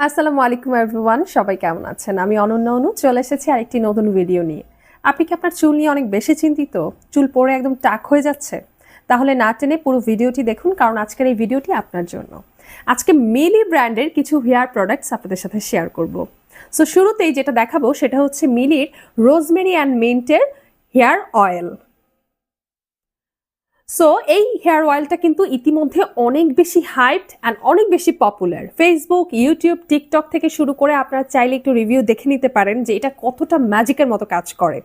আসসালামু আলাইকুম এভরিওয়ান, সবাই কেমন আছেন? আমি অনন্যা অনু চলে এসেছি আরেকটি নতুন ভিডিও নিয়ে। আপনি কি আপনার চুল নিয়ে অনেক বেশি চিন্তিত? চুল পড়ে একদম টাক হয়ে যাচ্ছে? তাহলে না টেনে পুরো ভিডিওটি দেখুন, কারণ আজকের এই ভিডিওটি আপনার জন্য। আজকে মিলি ব্র্যান্ডের কিছু হেয়ার প্রোডাক্টস আপনাদের সাথে শেয়ার করব। সো শুরুতেই যেটা দেখাবো সেটা হচ্ছে মিলির রোজমেরি অ্যান্ড মিন্টের হেয়ার অয়েল। সো এই হেয়ার অয়েলটা কিন্তু ইতিমধ্যে অনেক বেশি হাইপড অ্যান্ড অনেক বেশি পপুলার। ফেসবুক, ইউটিউব, টিকটক থেকে শুরু করে আপনারা চাইলে একটু রিভিউ দেখে নিতে পারেন যে এটা কতটা ম্যাজিকের মতো কাজ করে।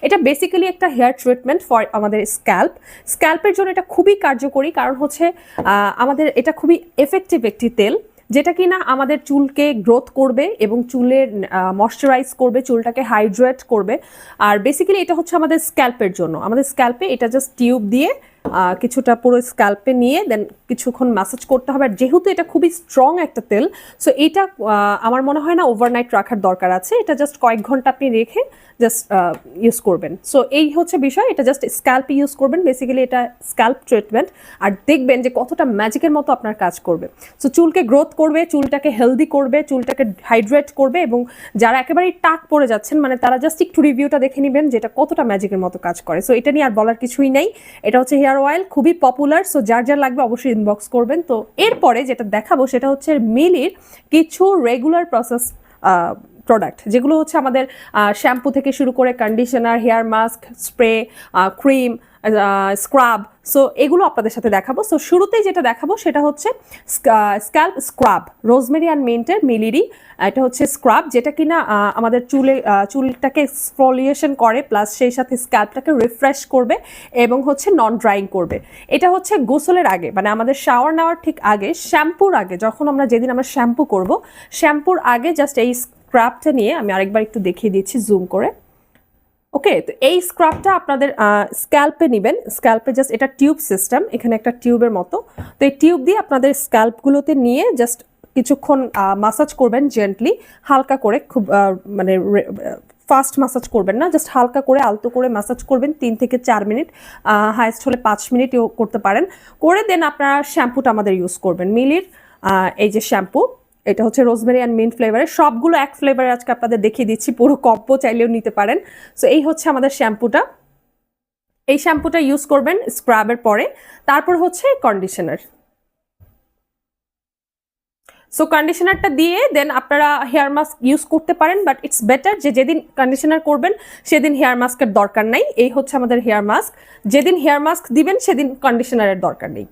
এটা বেসিক্যালি একটা হেয়ার ট্রিটমেন্ট ফর আমাদের স্ক্যাল্পের জন্য এটা খুবই কার্যকরী, কারণ হচ্ছে আমাদের এটা খুবই এফেক্টিভ একটি তেল, যেটা কিনা আমাদের চুলকে গ্রোথ করবে এবং চুলের ময়শ্চারাইজ করবে, চুলটাকে হাইড্রেট করবে। আর বেসিক্যালি এটা হচ্ছে আমাদের স্ক্যাল্পের জন্য। আমাদের স্ক্যাল্পে এটা জাস্ট টিউব দিয়ে কিছুটা পুরো স্ক্যাল্পে নিয়ে দেন কিছুক্ষণ ম্যাসাজ করতে হবে। আর যেহেতু এটা খুবই স্ট্রং একটা তেল, সো এটা আমার মনে হয় না ওভারনাইট রাখার দরকার আছে। এটা জাস্ট কয়েক ঘন্টা আপনি রেখে জাস্ট ইউজ করবেন। সো এই হচ্ছে বিষয়, এটা জাস্ট স্ক্যাল্পে ইউজ করবেন। বেসিক্যালি এটা স্ক্যাল্প ট্রিটমেন্ট, আর দেখবেন যে কতটা ম্যাজিকের মতো আপনার কাজ করবে। সো চুলকে গ্রোথ করবে, চুলটাকে হেলদি করবে, চুলটাকে হাইড্রেট করবে। এবং যারা একেবারেই টাক পড়ে যাচ্ছেন, মানে তারা জাস্ট একটু রিভিউটা দেখে নেবেন যেটা কতটা ম্যাজিকের মতো কাজ করে। সো এটা নিয়ে আর বলার কিছুই নেই। এটা হচ্ছে হেয়ার অয়েল, খুবই পপুলার। সো যার যার লাগবে অবশ্যই ইনবক্স করবেন। তো এরপরে যেটা দেখাবো সেটা হচ্ছে মিলির কিছু রেগুলার প্রসেস প্রোডাক্ট, যেগুলো হচ্ছে আমাদের শ্যাম্পু থেকে শুরু করে conditioner, hair mask, spray, cream, scrub. So এগুলো আপনাদের সাথে দেখাবো। সো শুরুতেই যেটা দেখাবো সেটা হচ্ছে স্ক্যাল্প স্ক্রাব, রোজমেরি অ্যান্ড মিন্টের মিলিরি। এটা হচ্ছে স্ক্রাব, যেটা কিনা আমাদের চুলটাকে এক্সফোলিয়েশন করে, প্লাস সেই সাথে স্ক্যাল্পটাকে রিফ্রেশ করবে এবং হচ্ছে নন ড্রাইং করবে। এটা হচ্ছে গোসলের আগে, মানে আমাদের শাওয়ার নেওয়ার ঠিক আগে, শ্যাম্পুর আগে, যখন যেদিন আমরা শ্যাম্পু করব, শ্যাম্পুর আগে জাস্ট এই স্ক্রাবটা নিয়ে আমি আরেকবার একটু দেখিয়ে দিচ্ছি জুম করে। ওকে, তো এই স্ক্রাবটা আপনাদের স্ক্যাল্পে নেবেন। স্ক্যাল্পে জাস্ট এটা টিউব সিস্টেম, এখানে একটা টিউবের মতো। তো এই টিউব দিয়ে আপনাদের স্ক্যাল্পগুলোতে নিয়ে জাস্ট কিছুক্ষণ মাসাজ করবেন জেন্টলি, হালকা করে, খুব মানে ফাস্ট মাসাজ করবেন না, জাস্ট হালকা করে আলতো করে মাসাজ করবেন 3 থেকে 4 মিনিট, হাইস্ট হলে 5 মিনিটও করতে পারেন। করে দেন আপনারা শ্যাম্পুটা আমাদের ইউজ করবেন মিলির এই যে শ্যাম্পু। এটা হচ্ছে রোজমেরি অ্যান্ড মিন্ট ফ্লেভারের, সবগুলো এক ফ্লেভারে আজকে আপনাদের দেখিয়ে দিচ্ছি, পুরো কম্বো চাইলেও নিতে পারেন। সো এই হচ্ছে আমাদের শ্যাম্পুটা। এই শ্যাম্পুটা ইউজ করবেন স্ক্রাবের পরে। তারপর হচ্ছে কন্ডিশনার। সো কন্ডিশনারটা দিয়ে দেন আপনারা হেয়ার মাস্ক ইউজ করতে পারেন, বাট ইটস বেটার যে যেদিন কন্ডিশনার করবেন সেদিন হেয়ার মাস্কের দরকার নাই। এই হচ্ছে আমাদের হেয়ার মাস্ক, যেদিন হেয়ার মাস্ক দিবেন সেদিন কন্ডিশনারের দরকার নেই।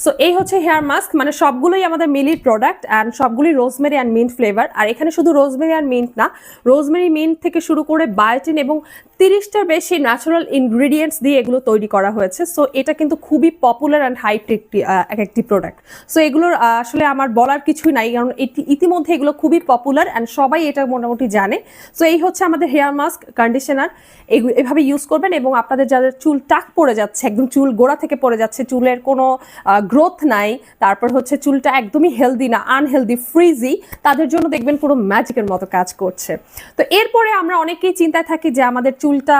সো এই হচ্ছে হেয়ার মাস্ক, মানে সবগুলোই আমাদের মিলির প্রোডাক্ট অ্যান্ড সবগুলোই রোজমেরি অ্যান্ড মিন্ট ফ্লেভার। আর এখানে শুধু রোজমেরি অ্যান্ড মিন্ট না, রোজমেরি মিন্ট থেকে শুরু করে বায়োটিন এবং 30টার বেশি ন্যাচারাল ইনগ্রিডিয়েন্টস দিয়ে এগুলো তৈরি করা হয়েছে। সো এটা কিন্তু খুবই পপুলার অ্যান্ড হাইপ একটি প্রোডাক্ট। সো এগুলোর আসলে আমার বলার কিছুই নাই, কারণ ইতিমধ্যে এগুলো খুবই পপুলার অ্যান্ড সবাই এটা মোটামুটি জানে। সো এই হচ্ছে আমাদের হেয়ার মাস্ক, কন্ডিশনার, এভাবে ইউজ করবেন। এবং আপনাদের যাদের চুল টাক পড়ে যাচ্ছে, একদম চুল গোড়া থেকে পড়ে যাচ্ছে, চুলের কোনো গ্রোথ নাই, তারপর হচ্ছে চুলটা একদমই হেলদি না, আনহেলদি, ফ্রিজি, তাদের জন্য দেখবেন পুরো ম্যাজিকের মতো কাজ করছে। তো এরপরে আমরা অনেকেই চিন্তায় থাকি যে আমাদের চুলটা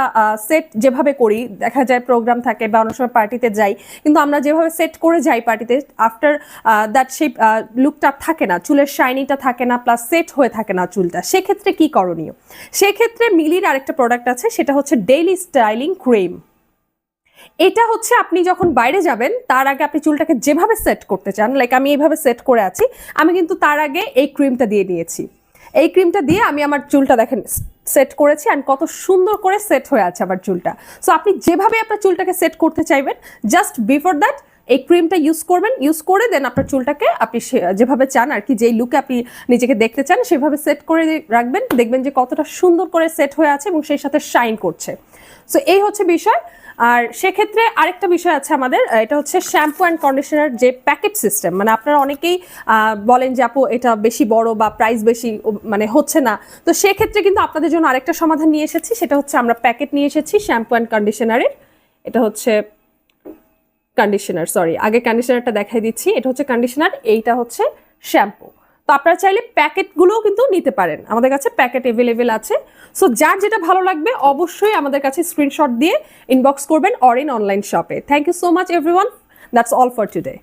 সেট যেভাবে করি, দেখা যায় প্রোগ্রাম থাকে বা অনেক সময় পার্টিতে যাই, কিন্তু আমরা যেভাবে সেট করে যাই পার্টিতে, আফটার দ্যাট সেই লুকটা থাকে না, চুলের শাইনিটা থাকে না, প্লাস সেট হয়ে থাকে না চুলটা। সেক্ষেত্রে কি করণীয়? সেক্ষেত্রে মিলির আরেকটা প্রোডাক্ট আছে, সেটা হচ্ছে ডেইলি স্টাইলিং ক্রিম। এটা হচ্ছে আপনি যখন বাইরে যাবেন তার আগে আপনি চুলটাকে যেভাবে সেট করতে চান, লাইক আমি এইভাবে সেট করে আছি, আমি কিন্তু তার আগে এই ক্রিমটা দিয়ে নিয়েছি। এই ক্রিমটা দিয়ে আমি আমার চুলটা দেখেন সেট করেছি, আর কত সুন্দর করে সেট হয়ে আছে আমার চুলটা। সো আপনি যেভাবে আপনার চুলটাকে সেট করতে চাইবেন, জাস্ট বিফোর দ্যাট এই ক্রিমটা ইউজ করবেন। ইউজ করে দেন আপনার চুলটাকে আপনি যেভাবে চান আর কি, যেই লুকে আপনি নিজেকে দেখতে চান সেভাবে সেট করে রাখবেন। দেখবেন যে কতটা সুন্দর করে সেট হয়ে আছে এবং সেই সাথে শাইন করছে। সো এই হচ্ছে বিষয়। আর সেক্ষেত্রে আরেকটা বিষয় আছে আমাদের, এটা হচ্ছে শ্যাম্পু অ্যান্ড কন্ডিশনার যে প্যাকেট সিস্টেম। মানে আপনারা অনেকেই বলেন যে আপু এটা বেশি বড় বা প্রাইস বেশি, মানে হচ্ছে না। তো সেক্ষেত্রে কিন্তু আপনাদের জন্য আরেকটা সমাধান নিয়ে এসেছি, সেটা হচ্ছে আমরা প্যাকেট নিয়ে এসেছি শ্যাম্পু অ্যান্ড কন্ডিশনারের। এটা হচ্ছে কন্ডিশনার, সরি আগে কন্ডিশনারটা দেখাই দিচ্ছি। এটা হচ্ছে কন্ডিশনার, এইটা হচ্ছে শ্যাম্পু। তো আপনারা চাইলে প্যাকেটগুলোও কিন্তু নিতে পারেন, আমাদের কাছে প্যাকেট অ্যাভেলেবেল আছে। সো যার যেটা ভালো লাগবে অবশ্যই আমাদের কাছে স্ক্রিনশট দিয়ে ইনবক্স করবেন অর ইন অনলাইন শপে। Thank you so much everyone, that's all for today.